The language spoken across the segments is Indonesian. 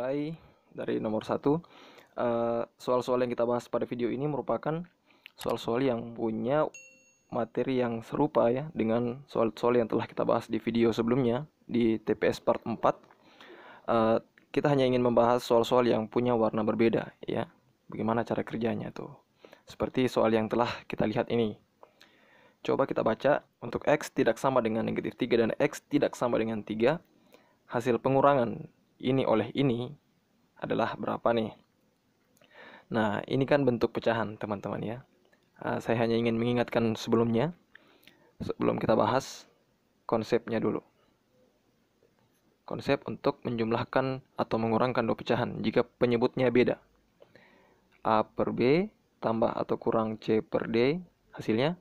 mulai dari nomor 1. Soal-soal yang kita bahas pada video ini merupakan soal-soal yang punya materi yang serupa ya dengan soal-soal yang telah kita bahas di video sebelumnya di TPS part 4. Kita hanya ingin membahas soal-soal yang punya warna berbeda ya. Bagaimana cara kerjanya tuh. Seperti soal yang telah kita lihat ini. Coba kita baca, untuk X tidak sama dengan negatif 3 dan X tidak sama dengan 3. Hasil pengurangan ini oleh ini adalah berapa nih? Nah, ini kan bentuk pecahan teman-teman ya. Saya hanya ingin mengingatkan sebelum kita bahas konsepnya dulu. Konsep untuk menjumlahkan atau mengurangkan dua pecahan jika penyebutnya beda. A per B tambah atau kurang C per D, hasilnya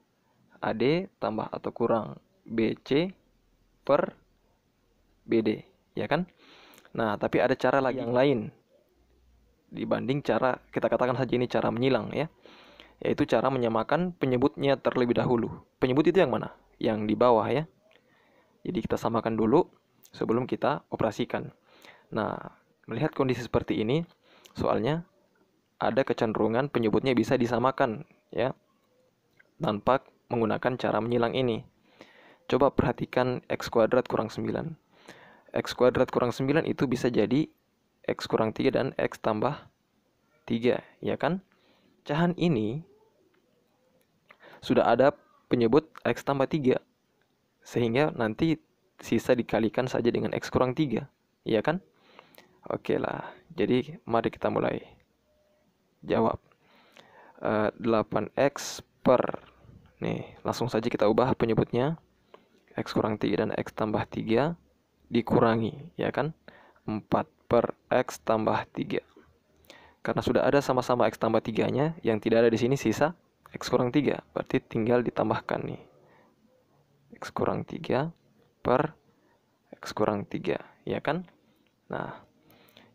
AD tambah atau kurang BC per BD, ya kan? Nah, tapi ada cara lagi yang lain dibanding cara, kita katakan saja ini cara menyilang ya, yaitu cara menyamakan penyebutnya terlebih dahulu. Penyebut itu yang mana? Yang di bawah ya. Jadi kita samakan dulu sebelum kita operasikan. Nah, melihat kondisi seperti ini, soalnya ada kecenderungan penyebutnya bisa disamakan ya, tanpa menggunakan cara menyilang ini. Coba perhatikan X kuadrat kurang 9. X kuadrat kurang 9 itu bisa jadi X kurang 3 dan X tambah 3, ya kan? Pecahan ini sudah ada penyebut X tambah 3, sehingga nanti sisa dikalikan saja dengan X kurang 3, ya kan? Oke lah, jadi mari kita mulai jawab. 8X per, nih langsung saja kita ubah penyebutnya, X kurang 3 dan X tambah 3 dikurangi, ya kan? 4 per X tambah 3. Karena sudah ada sama-sama X tambah 3-nya, yang tidak ada di sini sisa X kurang 3. Berarti tinggal ditambahkan nih. X kurang 3 per X kurang 3, ya kan? Nah,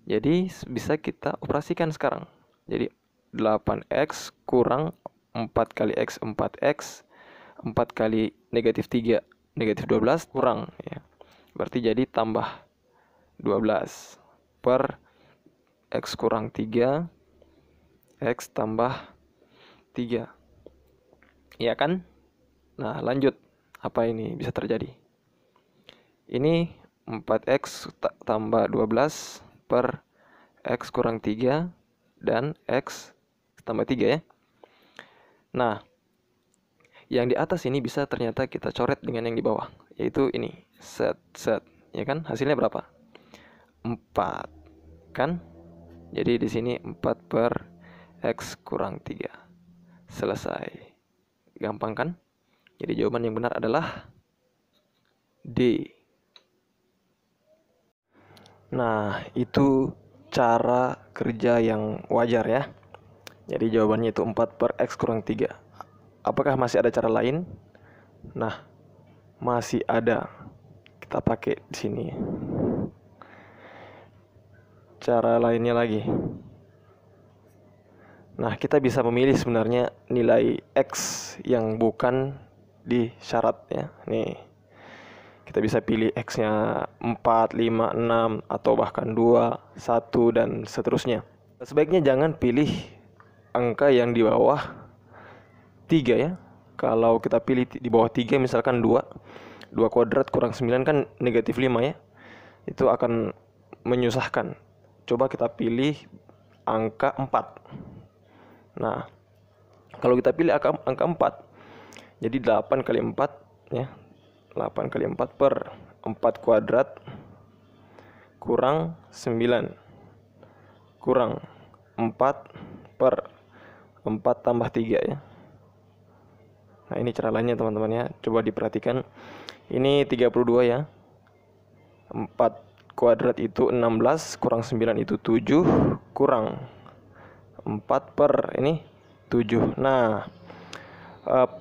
jadi bisa kita operasikan sekarang. Jadi 8X kurang 4 kali X 4X, 4 kali negatif 3 negatif 12 kurang ya. Berarti jadi tambah 12 per X kurang 3 X tambah 3, ya kan? Nah, lanjut, apa ini bisa terjadi? Ini 4X tambah 12 per X kurang 3 dan X tambah 3 ya. Nah, yang di atas ini bisa ternyata kita coret dengan yang di bawah, yaitu ini, set, ya kan? Hasilnya berapa? 4, kan? Jadi di sini 4 per X kurang 3. Selesai. Gampang kan? Jadi jawaban yang benar adalah D. Nah, itu cara kerja yang wajar ya. Jadi jawabannya itu 4 per X kurang 3. Apakah masih ada cara lain? Nah, masih ada. Kita pakai di sini. Cara lainnya lagi. Nah, kita bisa memilih sebenarnya nilai X yang bukan di syarat ya. Nih. Kita bisa pilih X-nya 4, 5, 6 atau bahkan 2, 1 dan seterusnya. Sebaiknya jangan pilih angka yang di bawah 3 ya. Kalau kita pilih di bawah 3 misalkan 2 kuadrat kurang 9 kan negatif 5 ya. Itu akan menyusahkan. Coba kita pilih angka 4. Nah, kalau kita pilih angka 4, jadi 8 kali 4 ya. 8 kali 4 per 4 kuadrat kurang 9 kurang 4 per 4 tambah 3 ya. Nah, ini cara lainnya teman-teman ya. Coba diperhatikan. Ini 32 ya. 4 kuadrat itu 16 kurang 9 itu 7 kurang 4 per ini 7. Nah,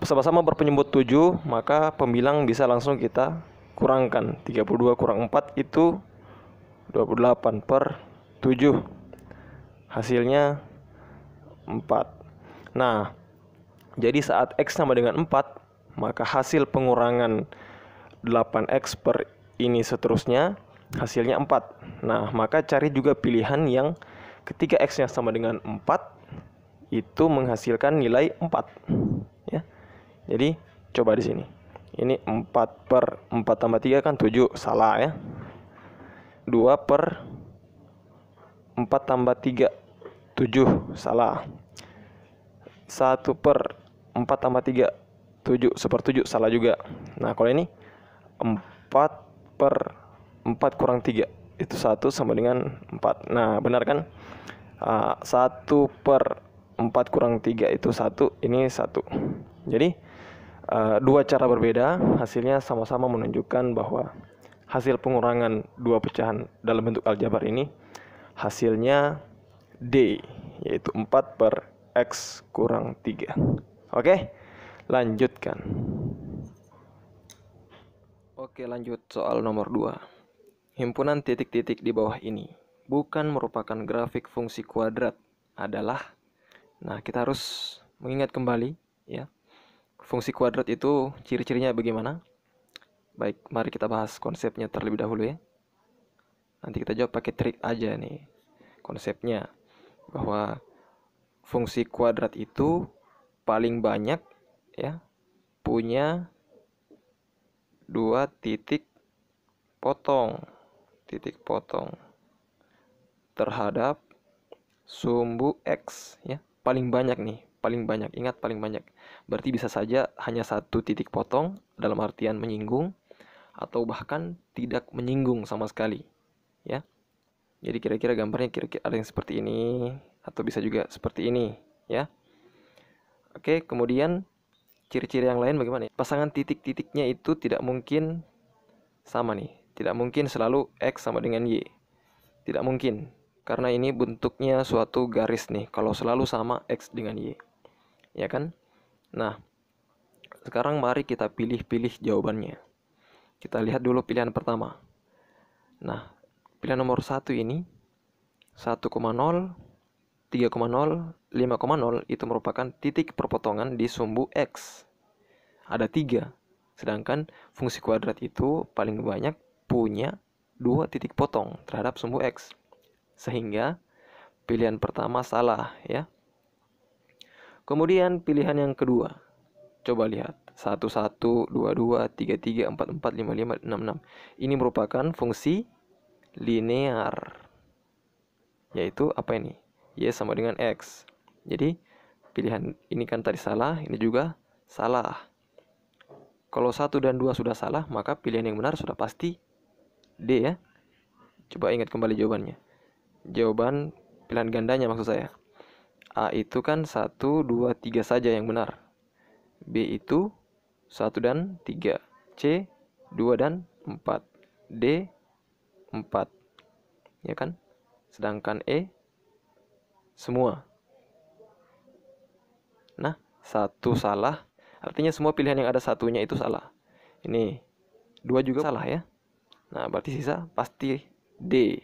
sama-sama berpenyebut 7, maka pembilang bisa langsung kita kurangkan. 32 kurang 4 itu 28 per 7. Hasilnya 4. Nah, jadi saat X sama dengan 4, maka hasil pengurangan 8X per ini seterusnya hasilnya 4. Nah, maka cari juga pilihan yang ketika X-nya sama dengan 4 itu menghasilkan nilai 4 ya. Jadi coba di sini. Ini 4 per 4 tambah 3 kan 7, salah ya. 2 per 4 tambah 3 7, salah. 1 per 4 tambah 3 7 1/7, salah juga. Nah, kalau ini 4 per 4 kurang 3 itu 1 sama dengan 4. Nah, benar kan? 1 per 4 kurang 3 itu 1, ini 1. Jadi dua cara berbeda, hasilnya sama-sama menunjukkan bahwa hasil pengurangan dua pecahan dalam bentuk aljabar ini hasilnya D, yaitu 4 per X kurang 3. Oke, lanjutkan. Oke, lanjut soal nomor 2. Himpunan titik-titik di bawah ini bukan merupakan grafik fungsi kuadrat adalah. Nah, kita harus mengingat kembali ya. Fungsi kuadrat itu ciri-cirinya bagaimana? Baik, mari kita bahas konsepnya terlebih dahulu ya. Nanti kita jawab pakai trik aja nih. Konsepnya bahwa fungsi kuadrat itu paling banyak ya punya dua titik potong terhadap sumbu X ya. Paling banyak nih, paling banyak. Ingat paling banyak. Berarti bisa saja hanya satu titik potong dalam artian menyinggung atau bahkan tidak menyinggung sama sekali ya. Jadi kira-kira gambarnya kira-kira ada yang seperti ini atau bisa juga seperti ini ya. Oke, kemudian ciri-ciri yang lain bagaimana? Pasangan titik-titiknya itu tidak mungkin sama nih. Tidak mungkin selalu X sama dengan Y. Tidak mungkin. Karena ini bentuknya suatu garis nih. Kalau selalu sama X dengan Y. Ya kan? Nah, sekarang mari kita pilih-pilih jawabannya. Kita lihat dulu pilihan pertama. Nah, pilihan nomor 1 ini 1,0, 3,0, 5,0 itu merupakan titik perpotongan di sumbu X. Ada 3. Sedangkan fungsi kuadrat itu paling banyak punya 2 titik potong terhadap sumbu X. Sehingga pilihan pertama salah ya. Kemudian pilihan yang kedua. Coba lihat. 1, 1, 2, 2, 3, 3, 4, 4, 5, 5, 6, 6. Ini merupakan fungsi linear. Yaitu apa ini? Y sama dengan X. Jadi pilihan ini kan tadi salah, ini juga salah. Kalau 1 dan 2 sudah salah, maka pilihan yang benar sudah pasti D ya. Coba ingat kembali jawabannya. Jawaban pilihan gandanya maksud saya. A itu kan 1, 2, 3 saja yang benar. B itu 1 dan 3. C 2 dan 4. D 4. Ya kan? Sedangkan E semua. Nah, 1 salah. Artinya semua pilihan yang ada satunya itu salah. Ini 2 juga salah ya. Nah, berarti sisa pasti D.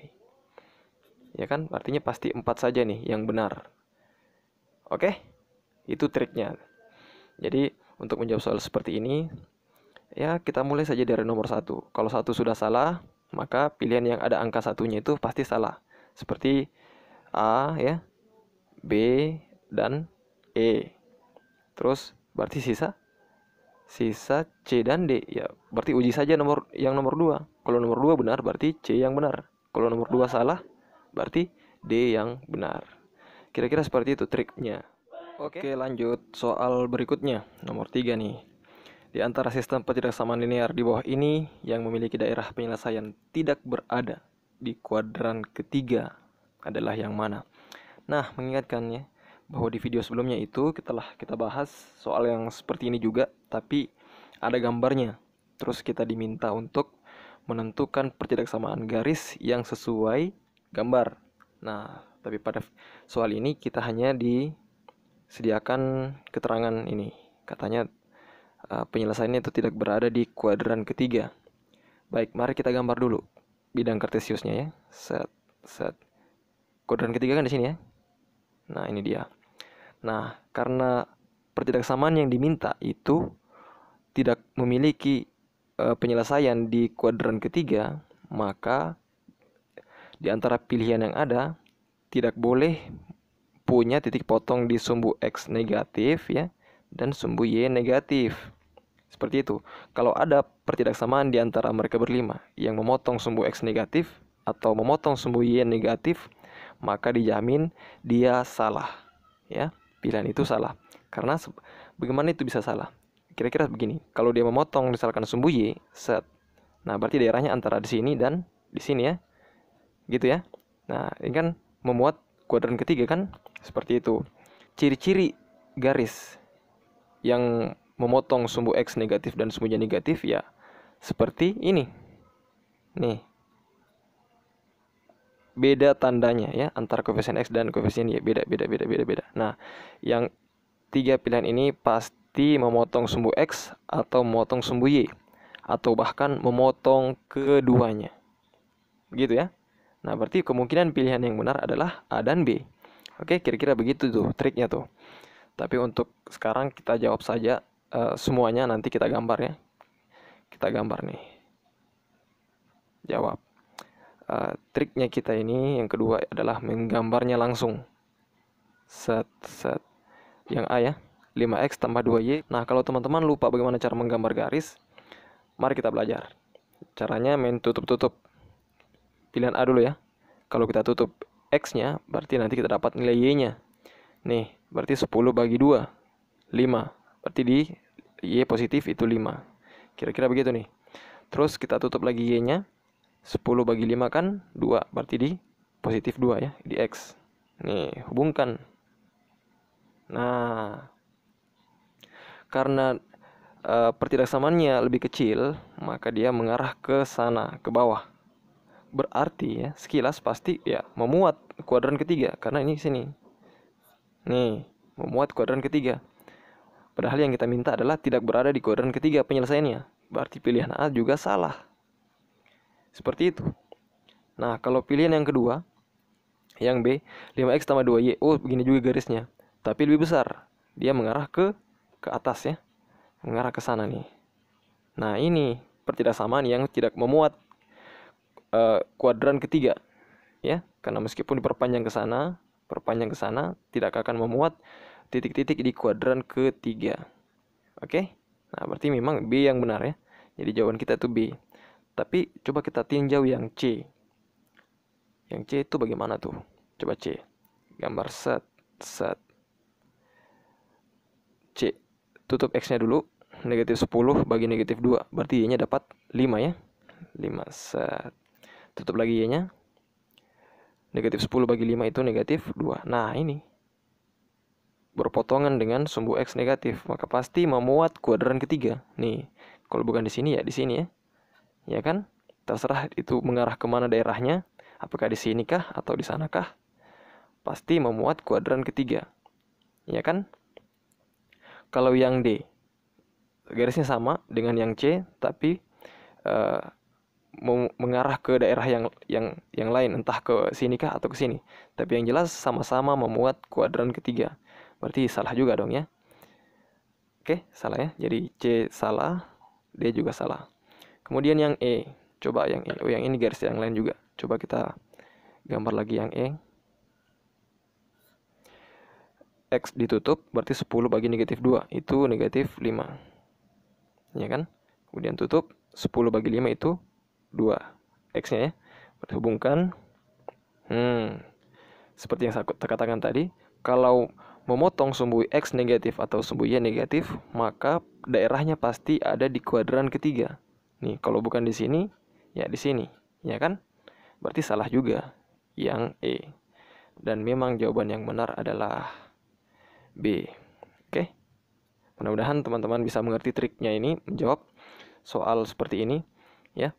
Ya kan? Artinya pasti 4 saja nih yang benar. Oke? Itu triknya. Jadi, untuk menjawab soal seperti ini, ya kita mulai saja dari nomor 1. Kalau 1 sudah salah, maka pilihan yang ada angka satunya itu pasti salah. Seperti A ya, B, dan E. Terus berarti sisa C dan D. Ya, berarti uji saja nomor 2. Kalau nomor 2 benar, berarti C yang benar. Kalau nomor 2 salah, berarti D yang benar. Kira-kira seperti itu triknya. Oke, lanjut soal berikutnya. Nomor 3 nih. Di antara sistem ketidaksamaan linear di bawah ini yang memiliki daerah penyelesaian tidak berada di kuadran ketiga adalah yang mana? Nah, mengingatkannya bahwa di video sebelumnya itu kita bahas soal yang seperti ini juga, tapi ada gambarnya. Terus kita diminta untuk menentukan pertidaksamaan garis yang sesuai gambar. Nah, tapi pada soal ini kita hanya disediakan keterangan ini. Katanya penyelesaiannya itu tidak berada di kuadran ketiga. Baik, mari kita gambar dulu bidang kartesiusnya ya. Set. Kuadran ketiga kan di sini ya. Nah, ini dia. Nah, karena pertidaksamaan yang diminta itu tidak memiliki penyelesaian di kuadran ketiga, maka di antara pilihan yang ada tidak boleh punya titik potong di sumbu X negatif ya, dan sumbu Y negatif. Seperti itu. Kalau ada pertidaksamaan di antara mereka berlima yang memotong sumbu X negatif atau memotong sumbu Y negatif, maka dijamin dia salah. Ya, pilihan itu salah. Karena bagaimana itu bisa salah? Kira-kira begini. Kalau dia memotong misalkan sumbu Y, set. Nah, berarti daerahnya antara di sini dan di sini ya. Gitu ya. Nah, ini kan memuat kuadran ketiga kan? Seperti itu. Ciri-ciri garis yang memotong sumbu X negatif dan sumbunya negatif ya seperti ini. Nih. Beda tandanya ya antara koefisien X dan koefisien Y, beda. Nah, yang tiga pilihan ini pasti memotong sumbu X atau memotong sumbu Y atau bahkan memotong keduanya. Begitu ya. Nah, berarti kemungkinan pilihan yang benar adalah A dan B. Oke, kira-kira begitu tuh triknya tuh. Tapi untuk sekarang kita jawab saja semuanya, nanti kita gambar ya. Kita gambar nih. Jawab. Triknya kita ini yang kedua adalah menggambarnya langsung. Set. Yang A ya. 5X tambah 2Y. Nah, kalau teman-teman lupa bagaimana cara menggambar garis, mari kita belajar. Caranya main tutup-tutup. Pilihan A dulu ya. Kalau kita tutup X-nya, berarti nanti kita dapat nilai Y-nya. Nih, berarti 10 bagi 2, 5. Berarti di Y positif itu 5. Kira-kira begitu nih. Terus kita tutup lagi Y-nya. 10 bagi 5 kan 2. Berarti di positif 2 ya, di X. Nih, hubungkan. Nah, karena pertidaksamaannya lebih kecil, maka dia mengarah ke sana, ke bawah. Berarti ya, sekilas pasti ya memuat kuadran ketiga, karena ini sini. Nih, memuat kuadran ketiga. Padahal yang kita minta adalah tidak berada di kuadran ketiga penyelesaiannya. Berarti pilihan A juga salah. Seperti itu. Nah, kalau pilihan yang kedua, yang B, 5X tambah 2Y. Oh, begini juga garisnya. Tapi lebih besar. Dia mengarah ke atas ya. Mengarah ke sana nih. Nah, ini pertidaksamaan yang tidak memuat kuadran ketiga. Ya, karena meskipun diperpanjang ke sana, tidak akan memuat titik-titik di kuadran ketiga. Oke? Nah, berarti memang B yang benar ya. Jadi jawaban kita itu B. Tapi coba kita tinjau yang C. Yang C itu bagaimana tuh? Coba C. Gambar set. C. Tutup X-nya dulu. Negatif 10 bagi negatif 2. Berarti Y-nya dapat 5 ya. 5 set. Tutup lagi Y-nya. Negatif 10 bagi 5 itu negatif 2. Nah, ini berpotongan dengan sumbu X negatif, maka pasti memuat kuadran ketiga. Nih, kalau bukan di sini ya di sini ya. Ya kan? Terserah itu mengarah kemana daerahnya. Apakah di sini kah atau di sana kah? Pasti memuat kuadran ketiga. Ya kan? Kalau yang D, garisnya sama dengan yang C, tapi mengarah ke daerah yang lain, entah ke sini kah atau ke sini. Tapi yang jelas sama-sama memuat kuadran ketiga. Berarti salah juga dong ya. Oke, salah ya. Jadi C salah, D juga salah. Kemudian yang E, coba yang E. Oh, yang ini garis yang lain juga. Coba kita gambar lagi yang E. X ditutup, berarti 10 bagi negatif 2, itu negatif 5. Ya kan? Kemudian tutup, 10 bagi 5 itu 2. X-nya ya. Berarti hubungkan. Seperti yang saya katakan tadi, kalau memotong sumbu X negatif atau sumbu Y negatif, maka daerahnya pasti ada di kuadran ketiga. Nih, kalau bukan di sini, ya di sini. Ya kan? Berarti salah juga yang E. Dan memang jawaban yang benar adalah B. Oke. Mudah-mudahan teman-teman bisa mengerti triknya ini, menjawab soal seperti ini ya.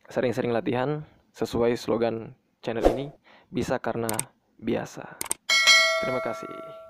Sering-sering latihan sesuai slogan channel ini, bisa karena biasa. Terima kasih.